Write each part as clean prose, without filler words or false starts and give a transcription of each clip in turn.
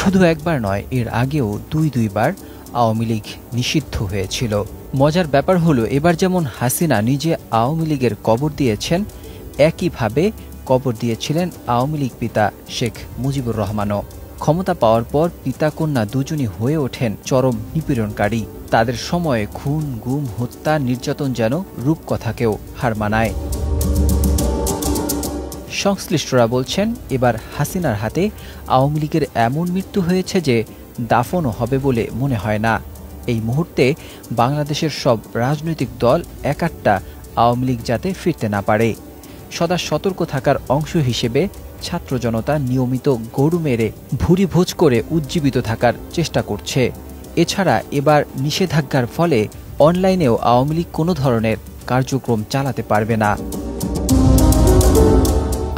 শুধু একবার নয়, এর আগেও দুইবার আওয়ামী লীগ নিষিদ্ধ হয়েছিল। মজার ব্যাপার হলো, এবার যেমন হাসিনা নিজে আওয়ামী লীগের কবর দিয়েছেন, একইভাবে কবর দিয়েছিলেন আওয়ামী লীগ পিতা শেখ মুজিবুর রহমানও। ক্ষমতা পাওয়ার পর পিতা কন্যা দুজনই হয়ে ওঠেন চরম নিপীড়নকারী। তাদের সময়ে খুন, গুম, হত্যা, নির্যাতন যেন রূপকথাকেও হার মানায়। সংশ্লিষ্টরা বলছেন, এবার হাসিনার হাতে আওয়ামী লীগের এমন মৃত্যু হয়েছে যে দাফনও হবে বলে মনে হয় না। এই মুহূর্তে বাংলাদেশের সব রাজনৈতিক দল একাট্টা আওয়ামী লীগ যাতে ফিরতে না পারে। সদা সতর্ক থাকার অংশ হিসেবে ছাত্র জনতা নিয়মিত গরু মেরে ভুরি ভোজ করে উজ্জীবিত থাকার চেষ্টা করছে। এছাড়া এবার নিষেধাজ্ঞার ফলে অনলাইনেও আওয়ামী লীগ কোনো ধরনের কার্যক্রম চালাতে পারবে না।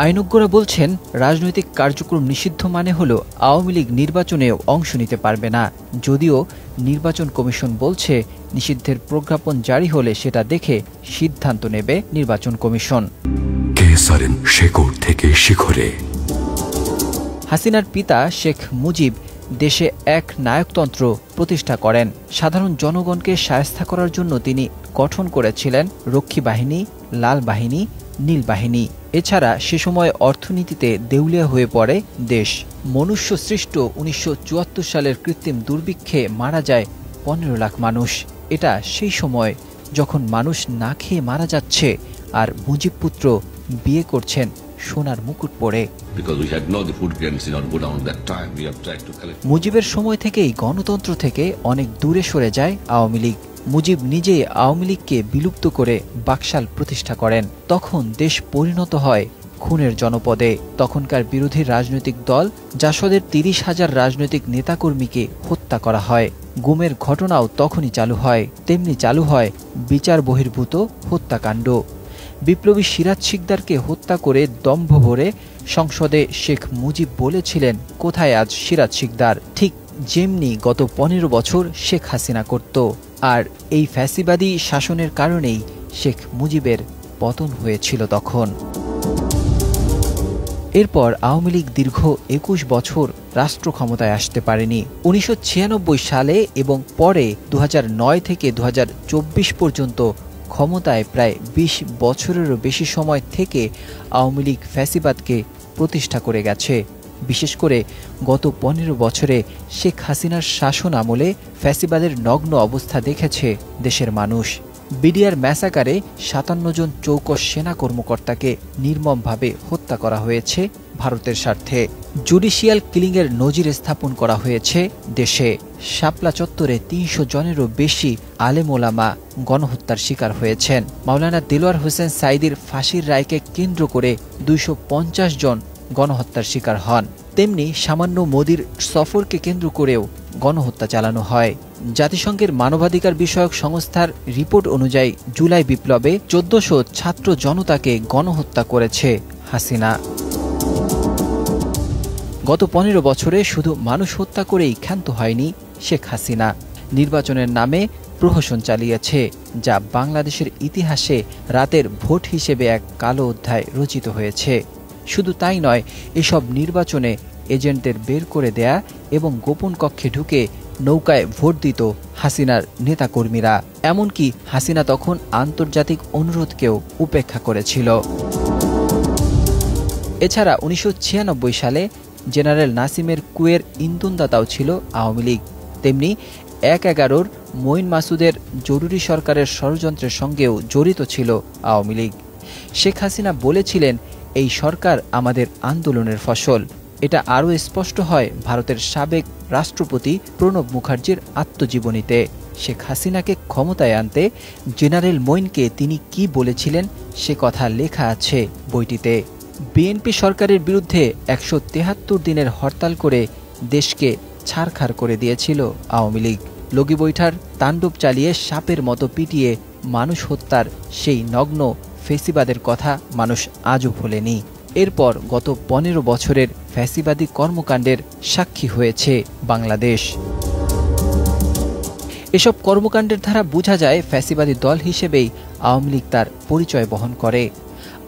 আইনজ্ঞরা বলছেন, রাজনৈতিক কার্যক্রম নিষিদ্ধ মানে হলো আওয়ামী লীগ নির্বাচনেও অংশ নিতে পারবে না। যদিও নির্বাচন কমিশন বলছে, নিষিদ্ধের প্রজ্ঞাপন জারি হলে সেটা দেখে সিদ্ধান্ত নেবে নির্বাচন কমিশন। থেকে শিখরে হাসিনার পিতা শেখ মুজিব দেশে এক নায়কতন্ত্র প্রতিষ্ঠা করেন। সাধারণ জনগণকে শায়েস্তা করার জন্য তিনি গঠন করেছিলেন রক্ষী বাহিনী, লাল বাহিনী, নীল বাহিনী। এছাড়া সে সময় অর্থনীতিতে দেউলিয়া হয়ে পড়ে দেশ। মনুষ্য সৃষ্ট ১৯৭৪ সালের কৃত্রিম দুর্ভিক্ষে মারা যায় ১৫ লাখ মানুষ। এটা সেই সময় যখন মানুষ না খেয়ে মারা যাচ্ছে, আর মুজিব পুত্র বিয়ে করছেন সোনার মুকুট পরে। মুজিবের সময় থেকেই গণতন্ত্র থেকে অনেক দূরে সরে যায় আওয়ামী লীগ। মুজিব নিজেই আওয়ামী লীগকে বিলুপ্ত করে বাকশাল প্রতিষ্ঠা করেন। তখন দেশ পরিণত হয় খুনের জনপদে। তখনকার বিরোধী রাজনৈতিক দল জাসদের ৩০,০০০ রাজনৈতিক নেতাকর্মীকে হত্যা করা হয়। গুমের ঘটনাও তখনই চালু হয়। তেমনি চালু হয় বিচার বহির্ভূত হত্যাকাণ্ড। বিপ্লবী সিরাজ শিকদারকে হত্যা করে দম্ভ ভরে সংসদে শেখ মুজিব বলেছিলেন, কোথায় আজ সিরাজ শিকদার? ঠিক যেমনি গত ১৫ বছর শেখ হাসিনা করত। আর এই ফ্যাসিবাদী শাসনের কারণেই শেখ মুজিবের পতন হয়েছিল তখন। এরপর আওয়ামী লীগ দীর্ঘ ২১ বছর রাষ্ট্র ক্ষমতায় আসতে পারেনি। ১৯৯৬ সালে এবং পরে ২০০৯ থেকে ২০২৪ পর্যন্ত ক্ষমতায় প্রায় ২০ বছরেরও বেশি সময় থেকে আওয়ামী লীগ ফ্যাসিবাদকে প্রতিষ্ঠা করে গেছে। বিশেষ করে গত ১৫ বছরে শেখ হাসিনার শাসন আমলে ফ্যাসিবাদের নগ্ন অবস্থা দেখেছে দেশের মানুষ। বিডিআর ম্যাসাকারে ৫৭ জন চৌকস সেনা কর্মকর্তাকে নির্মমভাবে হত্যা করা হয়েছে ভারতের স্বার্থে। জুডিশিয়াল কিলিংয়ের নজির স্থাপন করা হয়েছে দেশে। শাপলা চত্বরে ৩০০ জনেরও বেশি আলেম ওলামা গণহত্যার শিকার হয়েছেন। মাওলানা দেলোয়ার হোসেন সাঈদীর ফাঁসির রায়কে কেন্দ্র করে ২৫০ জন গণহত্যার শিকার হন। তেমনি সামান্য মোদির সফরকে কেন্দ্র করেও গণহত্যা চালানো হয়। জাতিসংঘের মানবাধিকার বিষয়ক সংস্থার রিপোর্ট অনুযায়ী জুলাই বিপ্লবে ১৪০০ ছাত্র জনতাকে গণহত্যা করেছে হাসিনা। গত ১৫ বছরে শুধু মানুষ হত্যা করেই ক্ষান্ত হয়নি শেখ হাসিনা। নির্বাচনের নামে প্রহসন চালিয়েছে, যা বাংলাদেশের ইতিহাসে রাতের ভোট হিসেবে এক কালো অধ্যায় রচিত হয়েছে। শুধু তাই নয়, এসব নির্বাচনে এজেন্টদের বের করে দেয়া এবং গোপন কক্ষে ঢুকে নৌকায় ভোট দিত হাসিনার নেতাকর্মীরা। এমনকি হাসিনা তখন আন্তর্জাতিক অনুরোধকেও উপেক্ষা করেছিল। এছাড়া ১৯৯৬ সালে জেনারেল নাসিমের কুয়ের ইন্ধনদাতাও ছিল আওয়ামী লীগ। তেমনি ১/১১ মঈন মাসুদের জরুরি সরকারের ষড়যন্ত্রের সঙ্গেও জড়িত ছিল আওয়ামী লীগ। শেখ হাসিনা বলেছিলেন, এই সরকার আমাদের আন্দোলনের ফসল। এটা আরও স্পষ্ট হয় ভারতের সাবেক রাষ্ট্রপতি প্রণব মুখার্জির আত্মজীবনীতে। শেখ হাসিনাকে ক্ষমতায় আনতে জেনারেল মঈনকে তিনি কি বলেছিলেন সে কথা লেখা আছে বইটিতে। বিএনপি সরকারের বিরুদ্ধে ১৭৩ দিনের হরতাল করে দেশকে ছারখার করে দিয়েছিল আওয়ামী লীগ। লগি বৈঠার তাণ্ডব চালিয়ে সাপের মতো পিটিয়ে মানুষ হত্যার সেই নগ্ন ফ্যাসিবাদের কথা মানুষ আজও ভোলেনি। এরপর গত ১৫ বছরের ফ্যাসিবাদী কর্মকাণ্ডের সাক্ষী হয়েছে বাংলাদেশ। এসব কর্মকাণ্ডের দ্বারা বোঝা যায় ফ্যাসিবাদী দল হিসেবেই আওয়ামী লীগ তার পরিচয় বহন করে।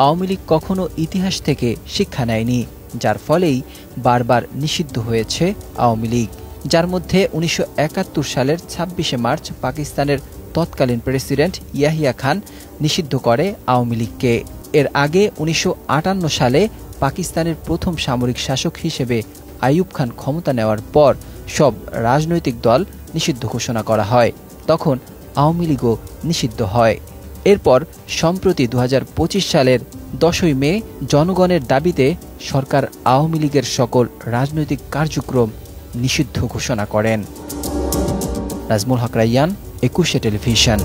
আওয়ামী লীগ কখনো ইতিহাস থেকে শিক্ষা নেয়নি, যার ফলেই বারবার নিষিদ্ধ হয়েছে আওয়ামী লীগ, যার মধ্যে ১৯৭১ সালের ২৬শে মার্চ পাকিস্তানের তৎকালীন প্রেসিডেন্ট ইয়াহিয়া খান নিষিদ্ধ করে আওয়ামী লীগকে। এর আগে ১৯৫৮ সালে পাকিস্তানের প্রথম সামরিক শাসক হিসেবে আইয়ুব খান ক্ষমতা নেওয়ার পর সব রাজনৈতিক দল নিষিদ্ধ ঘোষণা করা হয়। তখন আওয়ামী লীগও নিষিদ্ধ হয়। এরপর সম্প্রতি ২০২৫ সালের ১০ই মে জনগণের দাবিতে সরকার আওয়ামী লীগের সকল রাজনৈতিক কার্যক্রম নিষিদ্ধ ঘোষণা করেন। নাজমুল হক রাইয়ান, ২১শে টেলিভিশন।